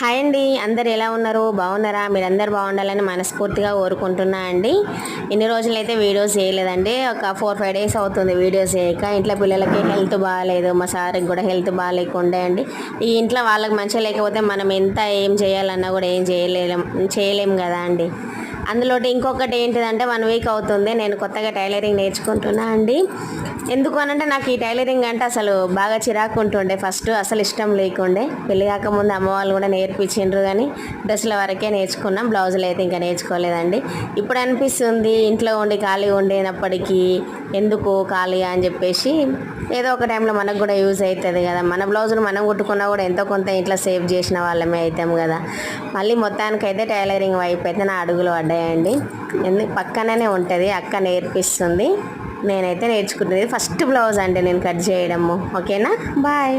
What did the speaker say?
Hi అండి, అందరు ఎలా ఉన్నారు? బాగున్నారా? మీరందరూ బాగుండాలని మనస్ఫూర్తిగా కోరుకుంటున్నా అండి. ఇన్ని రోజులైతే వీడియోస్ చేయలేదండి. ఒక 4-5 డేస్ అవుతుంది వీడియోస్ చేయక. ఇంట్లో పిల్లలకి హెల్త్ బాగాలేదు, మా సార్కి కూడా హెల్త్ బాగాలేకుండే అండి. ఈ ఇంట్లో వాళ్ళకి మంచిగా లేకపోతే మనం ఎంత ఏం చేయాలన్నా కూడా ఏం చేయలేం కదా అండి. అందులో ఇంకొకటి ఏంటిదంటే 1 వీక్ అవుతుంది నేను కొత్తగా టైలరింగ్ నేర్చుకుంటున్నా అండి. ఎందుకు అనంటే నాకు ఈ టైలరింగ్ అంటే అసలు బాగా చిరాకు ఉంటుండే. ఫస్ట్ అసలు ఇష్టం లేకుండే. పెళ్ళి కాకముందు అమ్మ వాళ్ళు కూడా నేర్పించిండ్రు, కానీ డ్రెస్సుల వరకే నేర్చుకున్నాం, బ్లౌజులు అయితే ఇంకా నేర్చుకోలేదండి. ఇప్పుడు అనిపిస్తుంది ఇంట్లో ఉండి ఖాళీ ఉండేనప్పటికీ ఎందుకు ఖాళీ అని చెప్పేసి ఏదో ఒక టైంలో మనకు కూడా యూజ్ అవుతుంది కదా. మన బ్లౌజులు మనం కుట్టుకున్నా కూడా ఎంతో కొంత ఇంట్లో సేవ్ చేసిన వాళ్ళమే అవుతాం కదా. మళ్ళీ మొత్తానికైతే టైలరింగ్ వైపు అయితే నా అడుగులు పడ్డాయండి. ఎందుకు పక్కననే ఉంటుంది, అక్క నేర్పిస్తుంది, నేనైతే నేర్చుకుంటుంది. ఫస్ట్ బ్లౌజ్ అంటే నేను కట్ చేయడము. ఓకేనా, బాయ్.